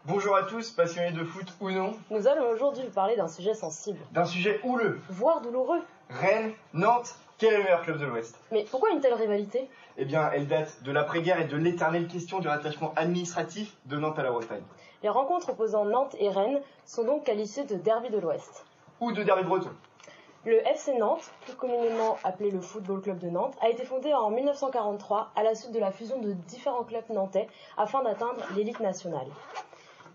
Bonjour à tous, passionnés de foot ou non. Nous allons aujourd'hui vous parler d'un sujet sensible. D'un sujet houleux. Voire douloureux. Rennes, Nantes, quel est le meilleur club de l'Ouest? Mais pourquoi une telle rivalité? Eh bien, elle date de l'après-guerre et de l'éternelle question du rattachement administratif de Nantes à la Bretagne. Les rencontres opposant Nantes et Rennes sont donc qualifiées de derby de l'Ouest. Ou de derby breton. Le FC Nantes, plus communément appelé le Football Club de Nantes, a été fondé en 1943 à la suite de la fusion de différents clubs nantais afin d'atteindre l'élite nationale.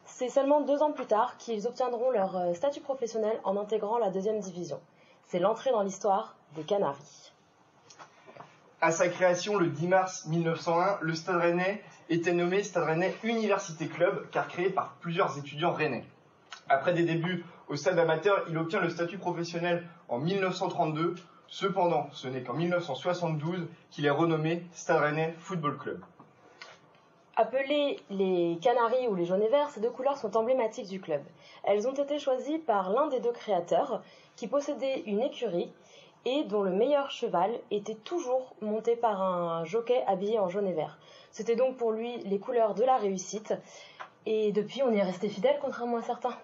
C'est seulement 2 ans plus tard qu'ils obtiendront leur statut professionnel en intégrant la 2e division. C'est l'entrée dans l'histoire des Canaries. À sa création le 10 mars 1901, le Stade Rennais était nommé Stade Rennais Université Club car créé par plusieurs étudiants rennais. Après des débuts au stade amateur, il obtient le statut professionnel en 1932. Cependant, ce n'est qu'en 1972 qu'il est renommé Stade Rennais Football Club. Appelées les Canaries ou les jaunes et verts, ces 2 couleurs sont emblématiques du club. Elles ont été choisies par l'un des 2 créateurs qui possédait une écurie et dont le meilleur cheval était toujours monté par un jockey habillé en jaune et vert. C'était donc pour lui les couleurs de la réussite et depuis on y est resté fidèle contrairement à certains.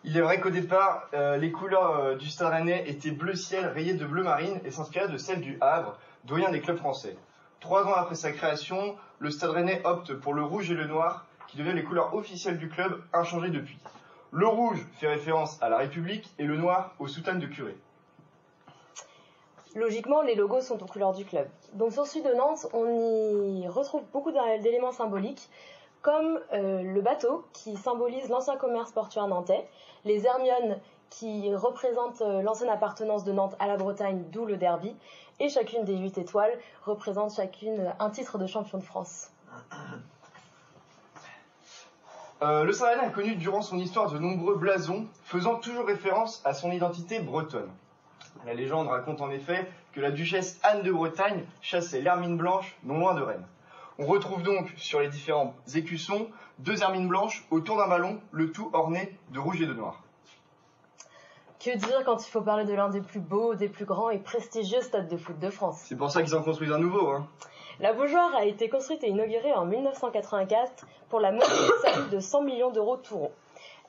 Il est vrai qu'au départ, les couleurs du Stade Rennais étaient bleu ciel rayées de bleu marine et s'inspiraient de celles du Havre, doyen des clubs français. 3 ans après sa création, le Stade Rennais opte pour le rouge et le noir, qui deviennent les couleurs officielles du club, inchangées depuis. Le rouge fait référence à la République et le noir aux soutanes de curé. Logiquement, les logos sont aux couleurs du club. Donc sur celui de Nantes, on y retrouve beaucoup d'éléments symboliques, comme le bateau qui symbolise l'ancien commerce portuaire nantais, les hermiones qui représentent l'ancienne appartenance de Nantes à la Bretagne, d'où le derby, et chacune des 8 étoiles représente chacune un titre de champion de France. Le Stade Rennais a connu durant son histoire de nombreux blasons, faisant toujours référence à son identité bretonne. La légende raconte en effet que la duchesse Anne de Bretagne chassait l'hermine blanche non loin de Rennes. On retrouve donc sur les différents écussons 2 hermines blanches autour d'un ballon, le tout orné de rouge et de noir. Que dire quand il faut parler de l'un des plus beaux, des plus grands et prestigieux stades de foot de France? C'est pour ça qu'ils en construisent un nouveau, hein. La Beaujoire a été construite et inaugurée en 1984 pour la modique somme de 100 millions d'euros tout rond.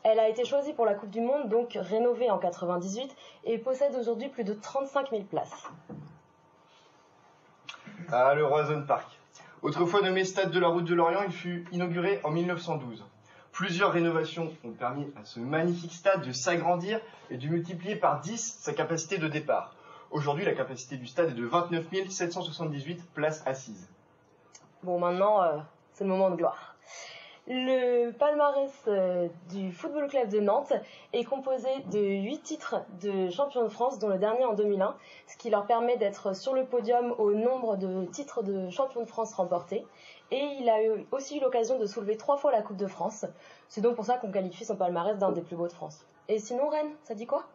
Elle a été choisie pour la Coupe du Monde, donc rénovée en 1998, et possède aujourd'hui plus de 35 000 places. Ah, le Roazhon Park. Autrefois nommé Stade de la Route de Lorient, il fut inauguré en 1912. Plusieurs rénovations ont permis à ce magnifique stade de s'agrandir et de multiplier par 10 sa capacité de départ. Aujourd'hui, la capacité du stade est de 29 778 places assises. Bon, maintenant, c'est le moment de gloire. Le palmarès du Football Club de Nantes est composé de 8 titres de champion de France, dont le dernier en 2001, ce qui leur permet d'être sur le podium au nombre de titres de champion de France remportés. Et il a aussi eu l'occasion de soulever 3 fois la Coupe de France. C'est donc pour ça qu'on qualifie son palmarès d'un des plus beaux de France. Et sinon, Rennes, ça dit quoi?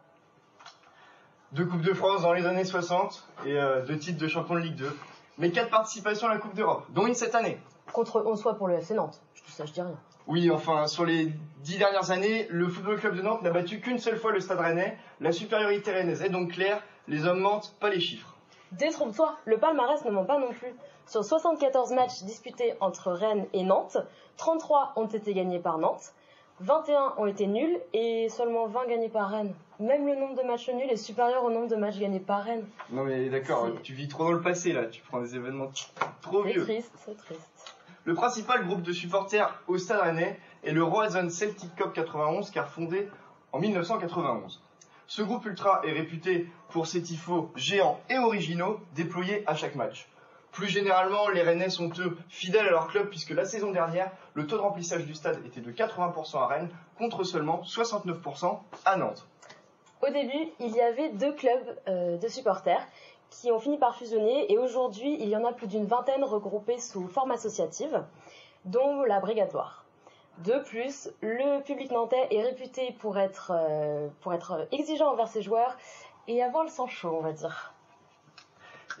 2 Coupes de France dans les années 60 et 2 titres de champion de Ligue 2. Mais 4 participations à la Coupe d'Europe, dont une cette année. Contre 11 fois pour le FC Nantes. Ça, je dis rien. Oui, enfin, sur les 10 dernières années, le Football Club de Nantes n'a battu qu'une seule fois le Stade Rennais. La supériorité rennaise est donc claire, les hommes mentent, pas les chiffres. Détrompe-toi, le palmarès ne ment pas non plus. Sur 74 matchs disputés entre Rennes et Nantes, 33 ont été gagnés par Nantes, 21 ont été nuls et seulement 20 gagnés par Rennes. Même le nombre de matchs nuls est supérieur au nombre de matchs gagnés par Rennes. Non mais d'accord, tu vis trop dans le passé là, tu prends des événements trop vieux. C'est triste. Le principal groupe de supporters au Stade Rennais est le Roazhon Celtic Club 91, car fondé en 1991. Ce groupe ultra est réputé pour ses tifos géants et originaux déployés à chaque match. Plus généralement, les Rennais sont eux fidèles à leur club puisque la saison dernière, le taux de remplissage du stade était de 80% à Rennes contre seulement 69% à Nantes. Au début, il y avait 2 clubs de supporters qui ont fini par fusionner et aujourd'hui, il y en a plus d'une vingtaine regroupés sous forme associative, dont la Brigade Loire. De plus, le public nantais est réputé pour être exigeant envers ses joueurs et avoir le sang chaud, on va dire.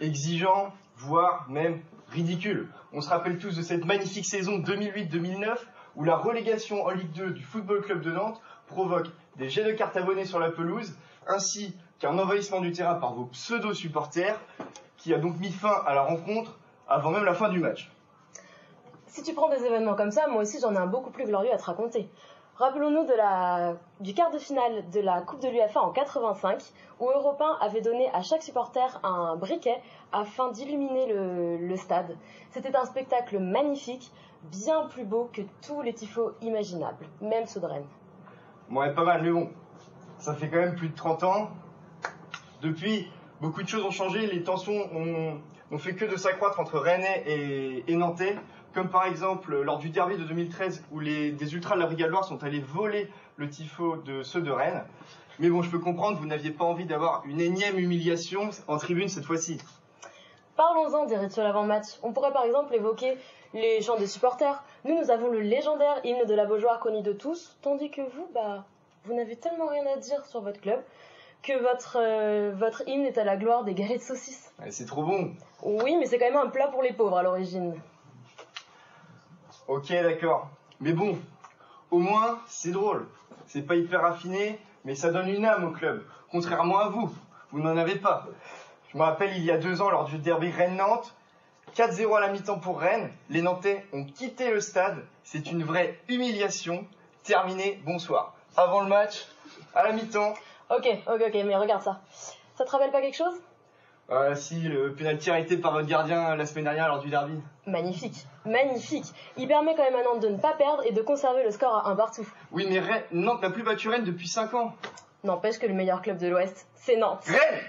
Exigeant, voire même ridicule. On se rappelle tous de cette magnifique saison 2008-2009 où la relégation en Ligue 2 du Football Club de Nantes provoque des jets de cartes abonnés sur la pelouse, ainsi qu'un envahissement du terrain par vos pseudo-supporters, qui a donc mis fin à la rencontre avant même la fin du match. Si tu prends des événements comme ça, moi aussi j'en ai un beaucoup plus glorieux à te raconter. Rappelons-nous du quart de finale de la Coupe de l'UEFA en 85, où Europe 1 avait donné à chaque supporter un briquet afin d'illuminer le stade. C'était un spectacle magnifique, bien plus beau que tous les tifos imaginables, même ceux de Rennes. Ouais, pas mal, mais bon, ça fait quand même plus de 30 ans. Depuis, beaucoup de choses ont changé, les tensions n'ont fait que de s'accroître entre Rennais et Nantais, comme par exemple lors du derby de 2013 où des ultras de la Brigade Loire sont allés voler le tifo de ceux de Rennes. Mais bon, je peux comprendre, vous n'aviez pas envie d'avoir une énième humiliation en tribune cette fois-ci. Parlons-en des rituels avant-match. On pourrait par exemple évoquer les chants des supporters. Nous avons le légendaire hymne de la Beaujoire connu de tous, tandis que vous n'avez tellement rien à dire sur votre club que votre hymne est à la gloire des galettes de saucisses. Ouais, c'est trop bon. Oui, mais c'est quand même un plat pour les pauvres à l'origine. Ok, d'accord. Mais bon, au moins, c'est drôle. C'est pas hyper raffiné, mais ça donne une âme au club. Contrairement à vous, vous n'en avez pas. Je me rappelle, il y a 2 ans, lors du derby Rennes-Nantes, 4-0 à la mi-temps pour Rennes. Les Nantais ont quitté le stade. C'est une vraie humiliation. Terminé, bonsoir. Avant le match, à la mi-temps. Ok, mais regarde ça. Ça te rappelle pas quelque chose ? Si, le pénalty arrêté par votre gardien la semaine dernière lors du derby. Magnifique. Il permet quand même à Nantes de ne pas perdre et de conserver le score à 1 partout. Oui, mais Nantes n'a plus battu Rennes depuis 5 ans. N'empêche que le meilleur club de l'Ouest, c'est Nantes. Rennes.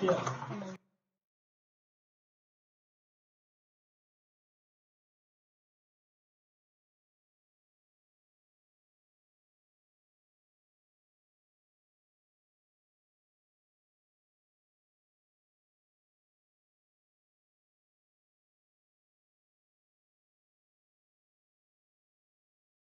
Eh,